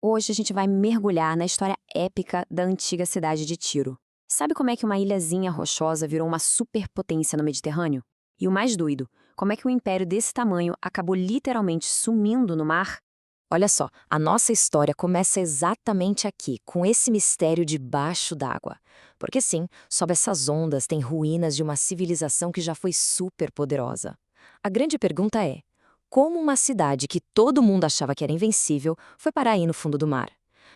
Hoje a gente vai mergulhar na história épica da antiga cidade de Tiro. Sabe como é que uma ilhazinha rochosa virou uma superpotência no Mediterrâneo? E o mais doido, como é que um império desse tamanho acabou literalmente sumindo no mar? Olha só, a nossa história começa exatamente aqui, com esse mistério debaixo d'água. Porque sim, sob essas ondas tem ruínas de uma civilização que já foi super poderosa. A grande pergunta é: como uma cidade que todo mundo achava que era invencível foi parar aí no fundo do mar?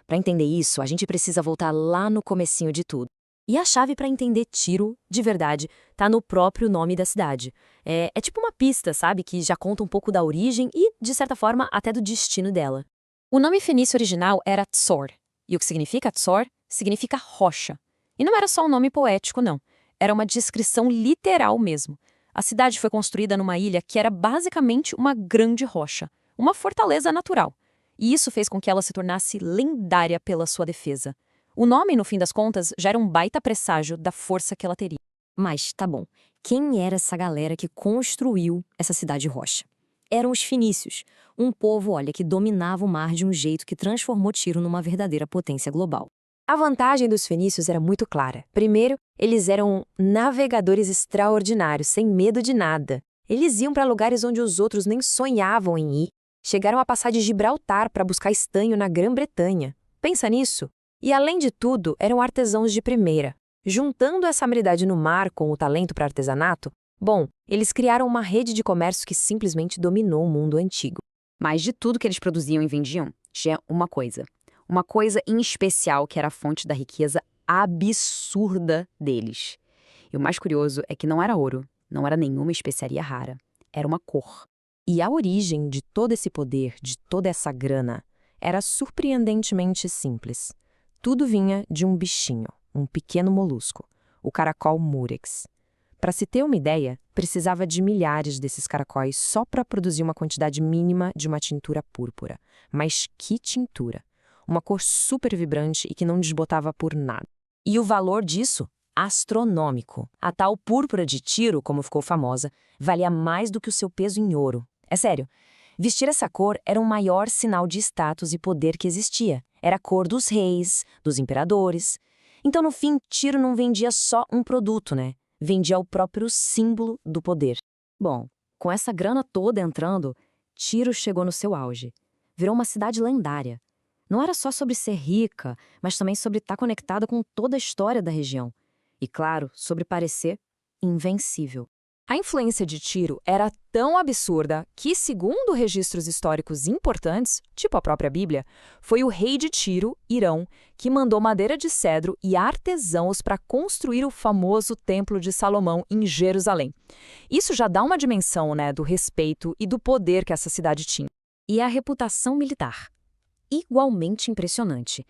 Para entender isso, a gente precisa voltar lá no comecinho de tudo. E a chave para entender Tiro, de verdade, tá no próprio nome da cidade. É tipo uma pista, sabe, que já conta um pouco da origem e, de certa forma, até do destino dela. O nome fenício original era Tsor, e o que significa Tsor significa rocha. E não era só um nome poético, não. Era uma descrição literal mesmo. A cidade foi construída numa ilha que era basicamente uma grande rocha, uma fortaleza natural. E isso fez com que ela se tornasse lendária pela sua defesa. O nome, no fim das contas, já era um baita presságio da força que ela teria. Mas, tá bom, quem era essa galera que construiu essa cidade rocha? Eram os fenícios, um povo, olha, que dominava o mar de um jeito que transformou Tiro numa verdadeira potência global. A vantagem dos fenícios era muito clara. Primeiro, eles eram navegadores extraordinários, sem medo de nada. Eles iam para lugares onde os outros nem sonhavam em ir. Chegaram a passar de Gibraltar para buscar estanho na Grã-Bretanha. Pensa nisso. E, além de tudo, eram artesãos de primeira. Juntando essa habilidade no mar com o talento para artesanato, bom, eles criaram uma rede de comércio que simplesmente dominou o mundo antigo. Mas de tudo que eles produziam e vendiam, tinha uma coisa. Uma coisa em especial que era a fonte da riqueza absurda deles. E o mais curioso é que não era ouro, não era nenhuma especiaria rara. Era uma cor. E a origem de todo esse poder, de toda essa grana, era surpreendentemente simples. Tudo vinha de um bichinho, um pequeno molusco, o caracol murex. Para se ter uma ideia, precisava de milhares desses caracóis só para produzir uma quantidade mínima de uma tintura púrpura. Mas que tintura! Uma cor super vibrante e que não desbotava por nada. E o valor disso? Astronômico. A tal púrpura de Tiro, como ficou famosa, valia mais do que o seu peso em ouro. É sério. Vestir essa cor era o maior sinal de status e poder que existia. Era a cor dos reis, dos imperadores. Então, no fim, Tiro não vendia só um produto, né? Vendia o próprio símbolo do poder. Bom, com essa grana toda entrando, Tiro chegou no seu auge. Virou uma cidade lendária. Não era só sobre ser rica, mas também sobre estar conectada com toda a história da região. E, claro, sobre parecer invencível. A influência de Tiro era tão absurda que, segundo registros históricos importantes, tipo a própria Bíblia, foi o rei de Tiro, Irão, que mandou madeira de cedro e artesãos para construir o famoso Templo de Salomão em Jerusalém. Isso já dá uma dimensão, né, do respeito e do poder que essa cidade tinha. E a reputação militar. Igualmente impressionante.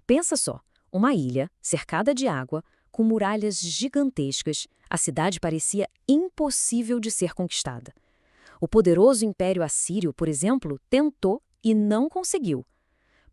Pensa só, uma ilha cercada de água, com muralhas gigantescas, a cidade parecia impossível de ser conquistada. O poderoso Império Assírio, por exemplo, tentou e não conseguiu.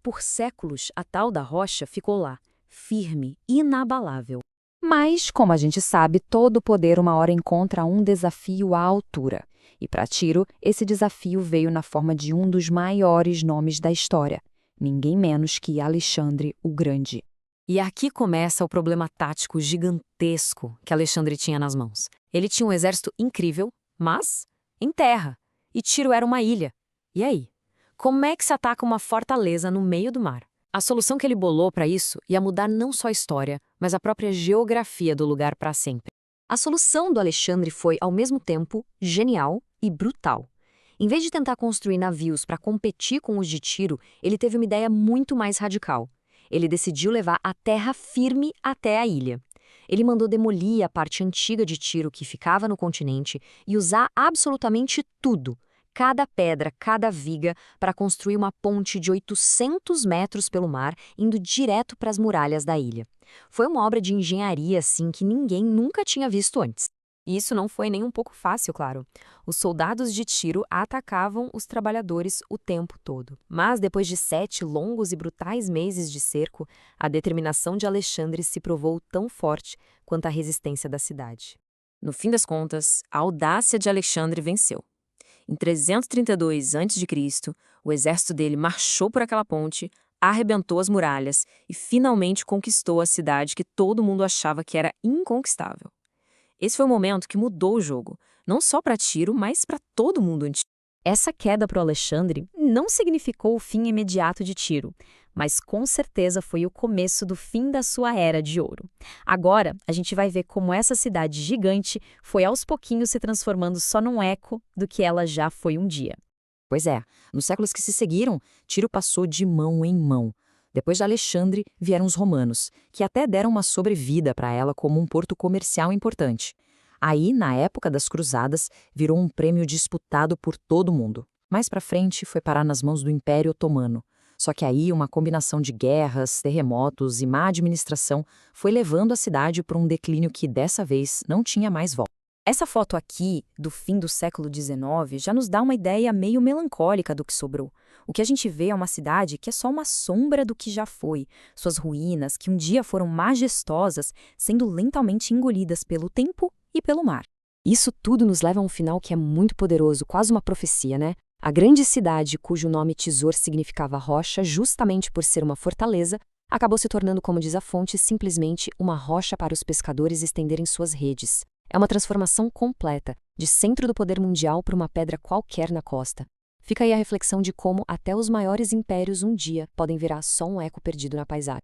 Por séculos, a tal da rocha ficou lá, firme, inabalável. Mas, como a gente sabe, todo poder uma hora encontra um desafio à altura. E para Tiro, esse desafio veio na forma de um dos maiores nomes da história, ninguém menos que Alexandre o Grande. E aqui começa o problema tático gigantesco que Alexandre tinha nas mãos. Ele tinha um exército incrível, mas em terra. E Tiro era uma ilha. E aí? Como é que se ataca uma fortaleza no meio do mar? A solução que ele bolou para isso ia mudar não só a história, mas a própria geografia do lugar para sempre. A solução do Alexandre foi, ao mesmo tempo, genial e brutal. Em vez de tentar construir navios para competir com os de Tiro, ele teve uma ideia muito mais radical. Ele decidiu levar a terra firme até a ilha. Ele mandou demolir a parte antiga de Tiro que ficava no continente e usar absolutamente tudo, cada pedra, cada viga, para construir uma ponte de 800 metros pelo mar, indo direto para as muralhas da ilha. Foi uma obra de engenharia, assim, que ninguém nunca tinha visto antes. E isso não foi nem um pouco fácil, claro. Os soldados de Tiro atacavam os trabalhadores o tempo todo. Mas depois de 7 longos e brutais meses de cerco, a determinação de Alexandre se provou tão forte quanto a resistência da cidade. No fim das contas, a audácia de Alexandre venceu. Em 332 a.C., o exército dele marchou por aquela ponte, arrebentou as muralhas e finalmente conquistou a cidade que todo mundo achava que era inconquistável. Esse foi o momento que mudou o jogo, não só para Tiro, mas para todo mundo antigo. Essa queda para o Alexandre não significou o fim imediato de Tiro, mas com certeza foi o começo do fim da sua era de ouro. Agora, a gente vai ver como essa cidade gigante foi aos pouquinhos se transformando só num eco do que ela já foi um dia. Pois é, nos séculos que se seguiram, Tiro passou de mão em mão. Depois de Alexandre, vieram os romanos, que até deram uma sobrevida para ela como um porto comercial importante. Aí, na época das cruzadas, virou um prêmio disputado por todo mundo. Mais para frente, foi parar nas mãos do Império Otomano. Só que aí, uma combinação de guerras, terremotos e má administração foi levando a cidade para um declínio que, dessa vez, não tinha mais volta. Essa foto aqui, do fim do século XIX, já nos dá uma ideia meio melancólica do que sobrou. O que a gente vê é uma cidade que é só uma sombra do que já foi, suas ruínas, que um dia foram majestosas, sendo lentamente engolidas pelo tempo e pelo mar. Isso tudo nos leva a um final que é muito poderoso, quase uma profecia, né? A grande cidade, cujo nome Tizor significava rocha, justamente por ser uma fortaleza, acabou se tornando, como diz a fonte, simplesmente uma rocha para os pescadores estenderem suas redes. É uma transformação completa, de centro do poder mundial para uma pedra qualquer na costa. Fica aí a reflexão de como até os maiores impérios um dia podem virar só um eco perdido na paisagem.